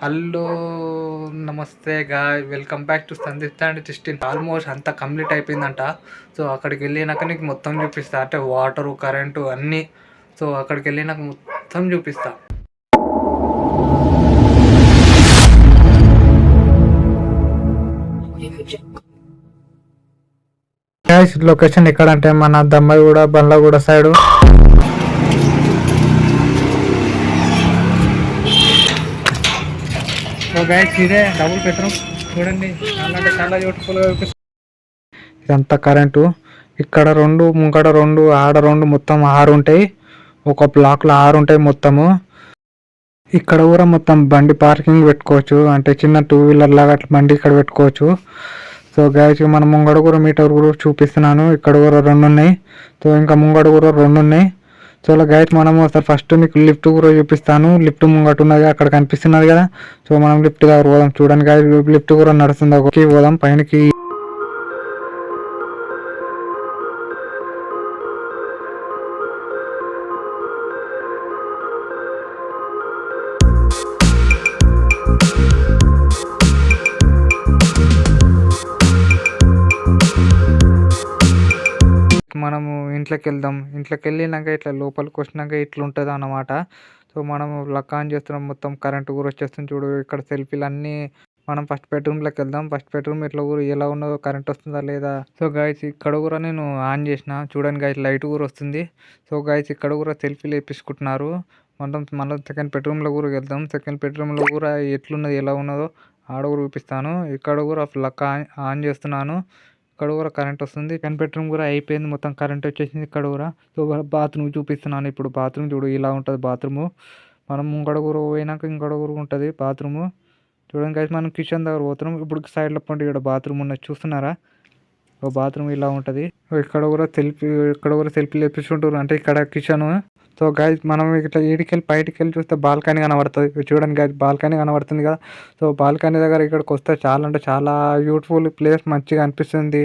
Hello, నమస్తే guys, welcome back to Sandeep and sixteen. Almost అంతా complete అయిపోయిందంట. సో అక్కడికి వెళ్ళినాక నీకు మొత్తం చూపిస్తా, అంటే వాటరు కరెంటు అన్నీ. సో అక్కడికి వెళ్ళినాక మొత్తం చూపిస్తా. లొకేషన్ ఎక్కడ అంటే మన దమ్మగూడ బండ్లగూడ సైడు. సో గైస్, ఇదే డబుల్ బెడ్రూమ్ చూడండి, చాలా చాలా బ్యూటిఫుల్గా చూపిస్తుంది. ఇదంతా కరెంటు. ఇక్కడ రెండు, ముంగడ రెండు, ఆడ రెండు, మొత్తం 6 ఉంటాయి. ఒక బ్లాక్లో 6 ఉంటాయి మొత్తము. ఇక్కడ కూడా మొత్తం బండి పార్కింగ్ పెట్టుకోవచ్చు, అంటే చిన్న 2 వీలర్ లాగా అట్లా బండి ఇక్కడ పెట్టుకోవచ్చు. సో గైస్, మన ముంగడ కూడా మీటర్ కూడా చూపిస్తున్నాను. ఇక్కడ కూడా 2 ఉన్నాయి. సో ఇంకా ముంగడ కూడా 2 ఉన్నాయి. సో గైస్, మనము అసలు ఫస్ట్ మీకు లిఫ్ట్ కూడా చూపిస్తాను. లిఫ్ట్ ముంగట ఉన్నది, అక్కడ కనిపిస్తున్నది కదా. సో మనం లిఫ్ట్ దగ్గర పోదాం. చూడండి గైస్, లిఫ్ట్ కూడా నడుస్తుంది. ఒకటి పోదాం పైనకి. మనము ఇంట్లోకి వెళ్దాం. ఇంట్లోకి వెళ్ళినాక ఇట్లా లోపలికి వచ్చినాక ఇట్లా ఉంటుంది అన్నమాట. సో మనము లక్ ఆన్ చేస్తున్నాం, మొత్తం కరెంటు కూడా వచ్చేస్తుంది. చూడు ఇక్కడ సెల్ఫీలు అన్నీ. మనం ఫస్ట్ బెడ్రూమ్లోకి వెళ్దాం. ఫస్ట్ బెడ్రూమ్ ఇట్లా కూడా ఎలా ఉన్నదో, కరెంట్ వస్తుందా లేదా. సో గైస్, ఇక్కడ కూడా నేను ఆన్ చేసిన. చూడండి గైస్, లైట్ కూడా వస్తుంది. సో గైస్, ఇక్కడ కూడా సెల్ఫీలు వేపించుకుంటున్నారు. మళ్ళీ సెకండ్ బెడ్రూమ్లో కూడా వెళ్దాం. సెకండ్ బెడ్రూమ్లో కూడా ఎట్లున్నది, ఎలా ఉన్నదో ఆడ కూడా చూపిస్తాను. ఇక్కడ కూడా లక్ ఆన్ చేస్తున్నాను. ఇక్కడ కూడా కరెంట్ వస్తుంది. సెకండ్ బెడ్రూమ్ కూడా అయిపోయింది, మొత్తం కరెంట్ వచ్చేసింది ఇక్కడ కూడా. సో బాత్రూమ్ చూపిస్తున్నాను. ఇప్పుడు బాత్రూమ్ చూడు, ఇలా ఉంటుంది బాత్రూము. మనం ముంగడ కూడా పోయినాక ఇంకడ కూడా ఉంటుంది బాత్రూము. చూడండి గైస్, మనం కిచెన్ దగ్గర పోతున్నాం. ఇప్పుడు సైడ్లో పండి ఇక్కడ బాత్రూమ్ ఉన్నది, చూస్తున్నారా. ఓ బాత్రూమ్ ఇలా ఉంటుంది. ఇక్కడ కూడా సెల్ఫీ లేపించుకుంటారు, అంటే ఇక్కడ కిచెన్. సో గైస్, మనం ఇట్లా ఈడికెళ్ళి బయటికి వెళ్ళి చూస్తే బాల్కనీ కనబడుతుంది. చూడండి గైస్, బాల్కనీ కనబడుతుంది కదా. సో బాల్కనీ దగ్గర ఇక్కడికి వస్తే చాలా, అంటే చాలా బ్యూటిఫుల్ ప్లేస్, మంచిగా అనిపిస్తుంది.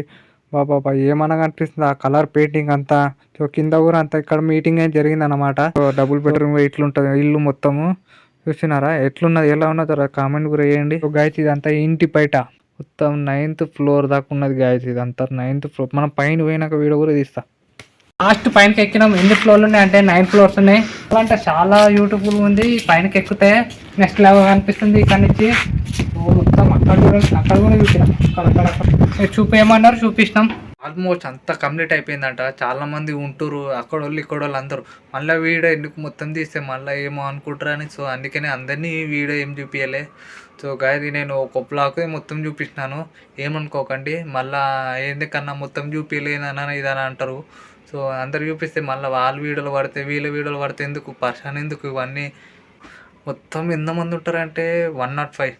బాబా ఏమనగా అనిపిస్తుంది ఆ కలర్ పెయింటింగ్ అంతా. సో కింద కూడా అంతా ఇక్కడ మీటింగ్ అయితే జరిగింది అనమాట. సో డబుల్ బెడ్రూమ్ ఇట్లుంటుంది ఇల్లు మొత్తము. చూసినారా ఎట్లున్నది, ఎలా ఉన్నదో కామెంట్ కూడా వేయండి. సో గైస్, ఇదంతా ఇంటి బయట మొత్తం 9th ఫ్లోర్ దాకా ఉన్నది గైస్. ఇదంతా 9th ఫ్లోర్. మనం పైన పోయినాక వీడియో కూడా తీస్తా. లాస్ట్ పైనకి ఎక్కినాం. ఎన్ని ఫ్లోర్లు ఉన్నాయి అంటే 9 ఫ్లోర్స్ ఉన్నాయి. అంటే చాలా బ్యూటిఫుల్ ఉంది. పైనకి ఎక్కితే నెక్స్ట్ లెవెల్ అనిపిస్తుంది. ఇక్కడ నుంచి మొత్తం అక్కడ కూడా చూపినాం. అక్కడ చూపేయమన్నారు, చూపిస్తాం. ఆల్మోస్ట్ అంతా కంప్లీట్ అయిపోయిందంట. చాలా మంది ఉంటురు, అక్కడ వాళ్ళు ఇక్కడ వాళ్ళు అందరూ. మళ్ళీ వీడియో ఎందుకు మొత్తం తీస్తే మళ్ళీ ఏమో అనుకుంటారని. సో అందుకనే అందరినీ వీడియో ఏం చూపించలే. సో గాయది నేను ఒక బ్లాక్ మొత్తం చూపిస్తున్నాను, ఏమనుకోకండి. మళ్ళీ ఎందుకన్నా మొత్తం చూపించలేదని ఇదని అంటారు. సో అందరు చూపిస్తే మళ్ళీ వాళ్ళ వీడియోలు పడితే వీళ్ళ వీడియోలు పడితే ఎందుకు పర్సన్ ఎందుకు ఇవన్నీ. మొత్తం ఎంతమంది ఉంటారంటే 105.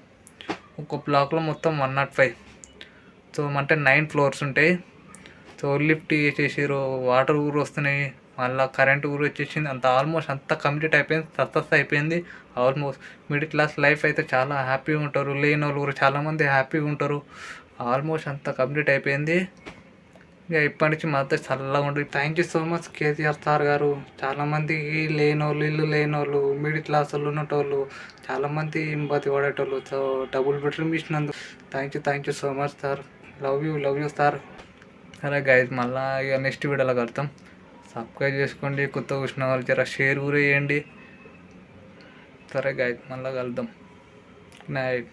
ఒక బ్లాక్లో మొత్తం 105. సో అంటే 9 ఫ్లోర్స్ ఉంటాయి. సో లిఫ్ట్ చేసేసారు, వాటర్ ఊరు వస్తున్నాయి, మళ్ళీ కరెంట్ ఊరు వచ్చేసింది. అంత ఆల్మోస్ట్ అంతా కంప్లీట్ అయిపోయింది, సక్సెస్ అయిపోయింది. ఆల్మోస్ట్ మిడిల్ క్లాస్ లైఫ్ అయితే చాలా హ్యాపీగా ఉంటారు. లేని వాళ్ళు కూడా చాలామంది హ్యాపీగా ఉంటారు. ఆల్మోస్ట్ అంతా కంప్లీట్ అయిపోయింది. ఇక ఇప్పటి నుంచి మాత్రం చల్లగా ఉంటుంది. Thank you so much KCR sir గారు. చాలామందికి లేనోళ్ళు, ఇల్లు లేనోళ్ళు, మిడిల్ క్లాస్ వాళ్ళు ఉన్నటోళ్ళు, చాలామంది ఇంబతి పడేటోళ్ళు. సో డబుల్ బెడ్రూమ్ ఇచ్చినందుకు thank you so much sir. Love you sir. సరే గైజ్, మళ్ళీ ఇక నెక్స్ట్ వీడియోలో కలుద్దాం. సబ్స్క్రైబ్ చేసుకోండి, కొత్త చూసిన వాళ్ళు జర షేర్ కూడా చేయండి. సరే గైజ్, మళ్ళీ కలుద్దాం. నైట్.